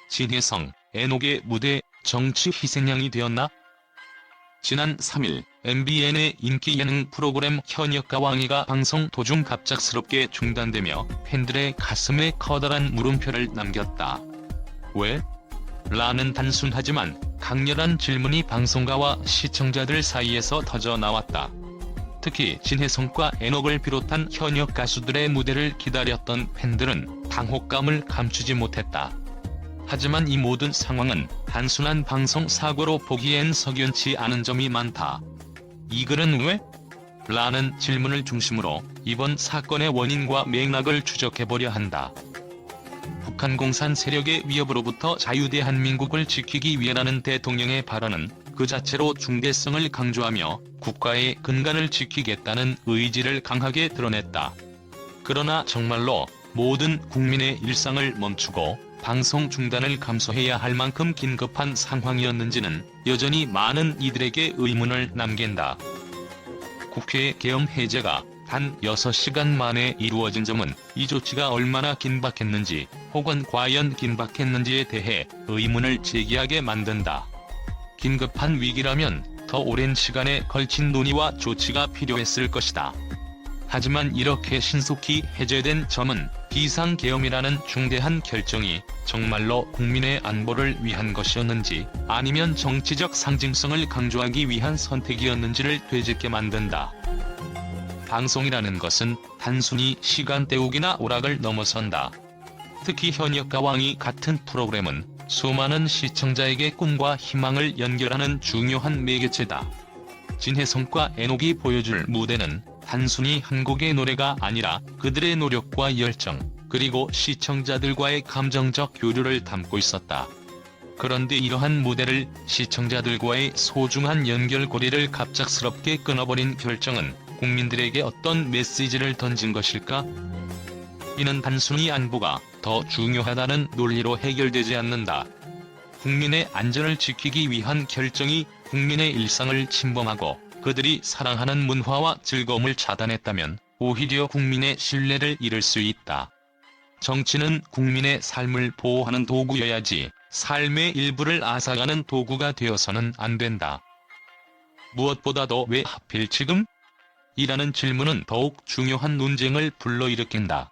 진혜성, 애녹의 무대, 정치 희생양이 되었나? 지난 3일 MBN의 인기 예능 프로그램 현역가왕이가 방송 도중 갑작스럽게 중단되며 팬들의 가슴에 커다란 물음표를 남겼다. 왜? 라는 단순하지만 강렬한 질문이 방송가와 시청자들 사이에서 터져나왔다. 특히 진혜성과 애녹을 비롯한 현역 가수들의 무대를 기다렸던 팬들은 당혹감을 감추지 못했다. 하지만 이 모든 상황은 단순한 방송 사고로 보기엔 석연치 않은 점이 많다. 이 글은 왜? 라는 질문을 중심으로 이번 사건의 원인과 맥락을 추적해보려 한다. 북한 공산 세력의 위협으로부터 자유대한민국을 지키기 위해라는 대통령의 발언은 그 자체로 중대성을 강조하며 국가의 근간을 지키겠다는 의지를 강하게 드러냈다. 그러나 정말로 모든 국민의 일상을 멈추고 방송 중단을 감수해야 할 만큼 긴급한 상황이었는지는 여전히 많은 이들에게 의문을 남긴다. 국회 계엄 해제가 단 6시간 만에 이루어진 점은 이 조치가 얼마나 긴박했는지 혹은 과연 긴박했는지에 대해 의문을 제기하게 만든다. 긴급한 위기라면 더 오랜 시간에 걸친 논의와 조치가 필요했을 것이다. 하지만 이렇게 신속히 해제된 점은 비상계엄이라는 중대한 결정이 정말로 국민의 안보를 위한 것이었는지 아니면 정치적 상징성을 강조하기 위한 선택이었는지를 되짚게 만든다. 방송이라는 것은 단순히 시간 때우기나 오락을 넘어선다. 특히 현역가왕이 같은 프로그램은 수많은 시청자에게 꿈과 희망을 연결하는 중요한 매개체다. 진혜성과 애녹이 보여줄 무대는 단순히 한 곡의 노래가 아니라 그들의 노력과 열정, 그리고 시청자들과의 감정적 교류를 담고 있었다. 그런데 이러한 무대를 시청자들과의 소중한 연결고리를 갑작스럽게 끊어버린 결정은 국민들에게 어떤 메시지를 던진 것일까? 이는 단순히 안보가 더 중요하다는 논리로 해결되지 않는다. 국민의 안전을 지키기 위한 결정이 국민의 일상을 침범하고 그들이 사랑하는 문화와 즐거움을 차단했다면 오히려 국민의 신뢰를 잃을 수 있다. 정치는 국민의 삶을 보호하는 도구여야지 삶의 일부를 앗아가는 도구가 되어서는 안 된다. 무엇보다도 왜 하필 지금? 이라는 질문은 더욱 중요한 논쟁을 불러일으킨다.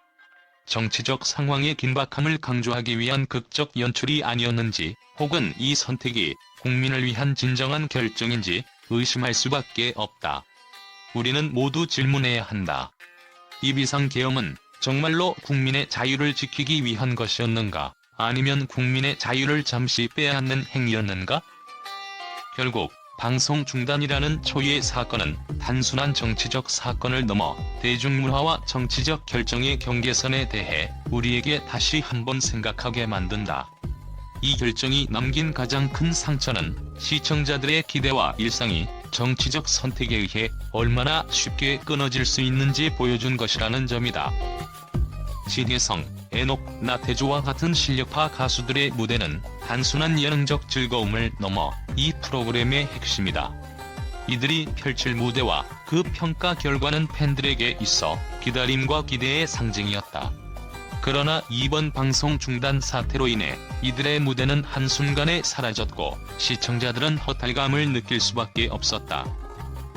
정치적 상황의 긴박함을 강조하기 위한 극적 연출이 아니었는지 혹은 이 선택이 국민을 위한 진정한 결정인지 의심할 수밖에 없다. 우리는 모두 질문해야 한다. 이 비상계엄은 정말로 국민의 자유를 지키기 위한 것이었는가? 아니면 국민의 자유를 잠시 빼앗는 행위였는가? 결국 방송 중단이라는 초유의 사건은 단순한 정치적 사건을 넘어 대중문화와 정치적 결정의 경계선에 대해 우리에게 다시 한번 생각하게 만든다. 이 결정이 남긴 가장 큰 상처는 시청자들의 기대와 일상이 정치적 선택에 의해 얼마나 쉽게 끊어질 수 있는지 보여준 것이라는 점이다. 진혜성, 애녹, 나태주와 같은 실력파 가수들의 무대는 단순한 예능적 즐거움을 넘어 이 프로그램의 핵심이다. 이들이 펼칠 무대와 그 평가 결과는 팬들에게 있어 기다림과 기대의 상징이었다. 그러나 이번 방송 중단 사태로 인해 이들의 무대는 한순간에 사라졌고 시청자들은 허탈감을 느낄 수밖에 없었다.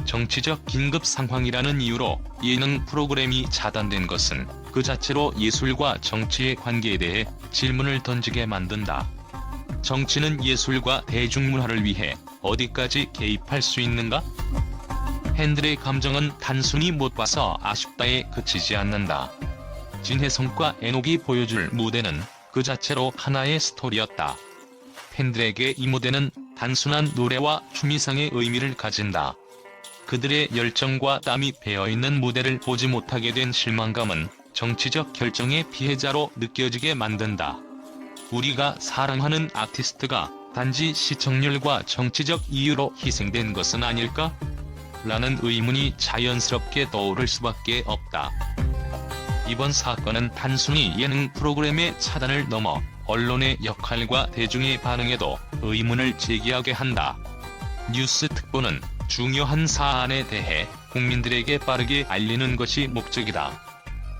정치적 긴급 상황이라는 이유로 예능 프로그램이 차단된 것은 그 자체로 예술과 정치의 관계에 대해 질문을 던지게 만든다. 정치는 예술과 대중문화를 위해 어디까지 개입할 수 있는가? 팬들의 감정은 단순히 못 봐서 아쉽다에 그치지 않는다. 진혜성과 애녹이 보여줄 무대는 그 자체로 하나의 스토리였다. 팬들에게 이 무대는 단순한 노래와 춤 이상의 의미를 가진다. 그들의 열정과 땀이 배어있는 무대를 보지 못하게 된 실망감은 정치적 결정의 피해자로 느껴지게 만든다. 우리가 사랑하는 아티스트가 단지 시청률과 정치적 이유로 희생된 것은 아닐까? 라는 의문이 자연스럽게 떠오를 수밖에 없다. 이번 사건은 단순히 예능 프로그램의 차단을 넘어 언론의 역할과 대중의 반응에도 의문을 제기하게 한다. 뉴스 특보는 중요한 사안에 대해 국민들에게 빠르게 알리는 것이 목적이다.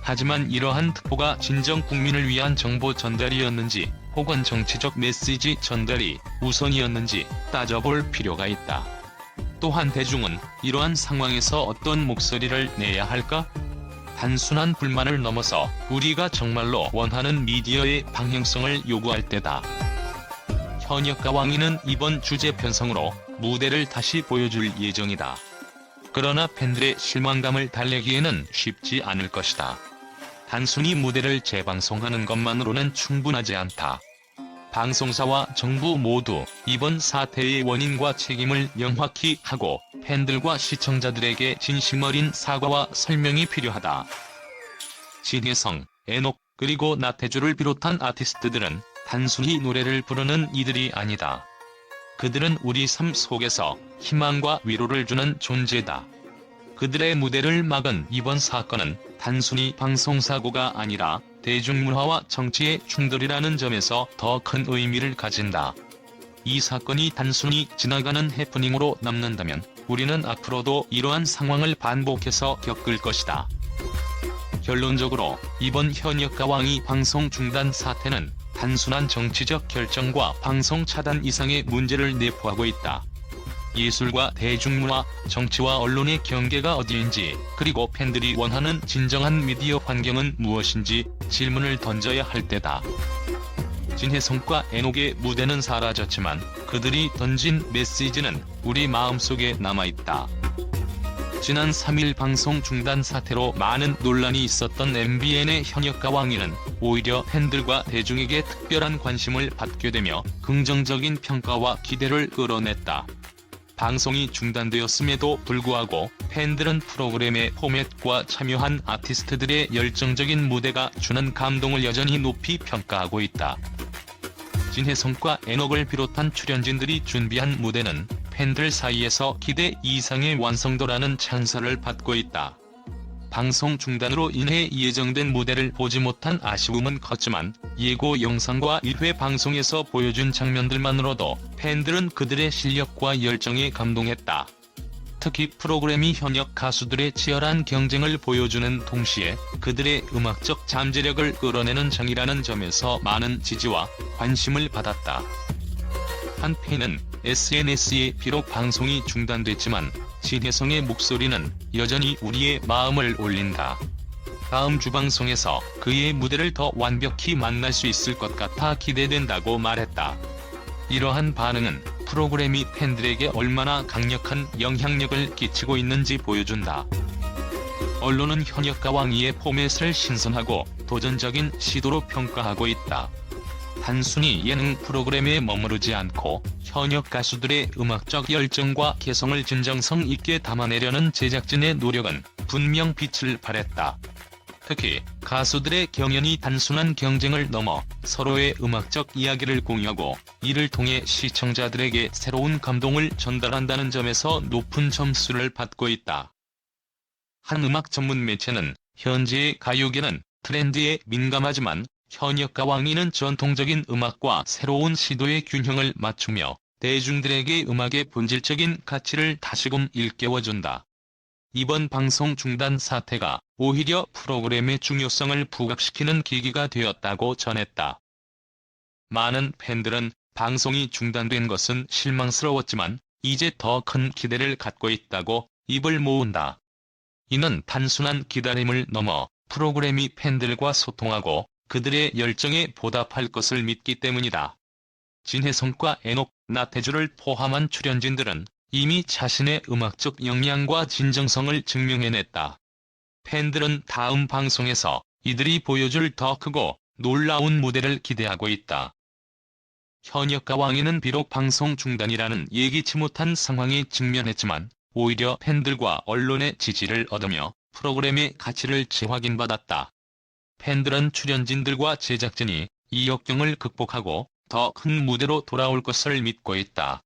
하지만 이러한 특보가 진정 국민을 위한 정보 전달이었는지 혹은 정치적 메시지 전달이 우선이었는지 따져볼 필요가 있다. 또한 대중은 이러한 상황에서 어떤 목소리를 내야 할까? 단순한 불만을 넘어서 우리가 정말로 원하는 미디어의 방향성을 요구할 때다. 현역가 왕이는 이번 주제 편성으로 무대를 다시 보여줄 예정이다. 그러나 팬들의 실망감을 달래기에는 쉽지 않을 것이다. 단순히 무대를 재방송하는 것만으로는 충분하지 않다. 방송사와 정부 모두 이번 사태의 원인과 책임을 명확히 하고 팬들과 시청자들에게 진심 어린 사과와 설명이 필요하다. 진혜성, 애녹, 그리고 나태주를 비롯한 아티스트들은 단순히 노래를 부르는 이들이 아니다. 그들은 우리 삶 속에서 희망과 위로를 주는 존재다. 그들의 무대를 막은 이번 사건은 단순히 방송사고가 아니라 대중문화와 정치의 충돌이라는 점에서 더 큰 의미를 가진다. 이 사건이 단순히 지나가는 해프닝으로 남는다면 우리는 앞으로도 이러한 상황을 반복해서 겪을 것이다. 결론적으로 이번 현역가 왕이 방송 중단 사태는 단순한 정치적 결정과 방송 차단 이상의 문제를 내포하고 있다. 예술과 대중문화, 정치와 언론의 경계가 어디인지, 그리고 팬들이 원하는 진정한 미디어 환경은 무엇인지 질문을 던져야 할 때다. 진혜성과 애녹의 무대는 사라졌지만 그들이 던진 메시지는 우리 마음속에 남아있다. 지난 3일 방송 중단 사태로 많은 논란이 있었던 MBN의 현역가 왕이는 오히려 팬들과 대중에게 특별한 관심을 받게 되며 긍정적인 평가와 기대를 끌어냈다. 방송이 중단되었음에도 불구하고 팬들은 프로그램의 포맷과 참여한 아티스트들의 열정적인 무대가 주는 감동을 여전히 높이 평가하고 있다. 진혜성과 애녹을 비롯한 출연진들이 준비한 무대는 팬들 사이에서 기대 이상의 완성도라는 찬사를 받고 있다. 방송 중단으로 인해 예정된 무대를 보지 못한 아쉬움은 컸지만 예고 영상과 1회 방송에서 보여준 장면들만으로도 팬들은 그들의 실력과 열정에 감동했다. 특히 프로그램이 현역 가수들의 치열한 경쟁을 보여주는 동시에 그들의 음악적 잠재력을 끌어내는 장이라는 점에서 많은 지지와 관심을 받았다. 한 팬은 SNS에 비록 방송이 중단됐지만 진혜성의 목소리는 여전히 우리의 마음을 울린다. 다음 주 방송에서 그의 무대를 더 완벽히 만날 수 있을 것 같아 기대된다고 말했다. 이러한 반응은 프로그램이 팬들에게 얼마나 강력한 영향력을 끼치고 있는지 보여준다. 언론은 현역가 왕이의 포맷을 신선하고 도전적인 시도로 평가하고 있다. 단순히 예능 프로그램에 머무르지 않고 현역 가수들의 음악적 열정과 개성을 진정성 있게 담아내려는 제작진의 노력은 분명 빛을 발했다. 특히 가수들의 경연이 단순한 경쟁을 넘어 서로의 음악적 이야기를 공유하고 이를 통해 시청자들에게 새로운 감동을 전달한다는 점에서 높은 점수를 받고 있다. 한 음악 전문 매체는 현재의 가요계는 트렌드에 민감하지만 현역가 왕이는 전통적인 음악과 새로운 시도의 균형을 맞추며 대중들에게 음악의 본질적인 가치를 다시금 일깨워준다. 이번 방송 중단 사태가 오히려 프로그램의 중요성을 부각시키는 계기가 되었다고 전했다. 많은 팬들은 방송이 중단된 것은 실망스러웠지만 이제 더 큰 기대를 갖고 있다고 입을 모은다. 이는 단순한 기다림을 넘어 프로그램이 팬들과 소통하고 그들의 열정에 보답할 것을 믿기 때문이다. 진혜성과 애녹, 나태주를 포함한 출연진들은 이미 자신의 음악적 역량과 진정성을 증명해냈다. 팬들은 다음 방송에서 이들이 보여줄 더 크고 놀라운 무대를 기대하고 있다. 현역가 왕이는 비록 방송 중단이라는 예기치 못한 상황에 직면했지만 오히려 팬들과 언론의 지지를 얻으며 프로그램의 가치를 재확인받았다. 팬들은 출연진들과 제작진이 이 역경을 극복하고 더 큰 무대로 돌아올 것을 믿고 있다.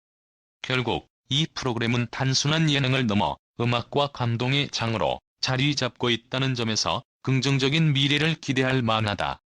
결국 이 프로그램은 단순한 예능을 넘어 음악과 감동의 장으로 자리 잡고 있다는 점에서 긍정적인 미래를 기대할 만하다.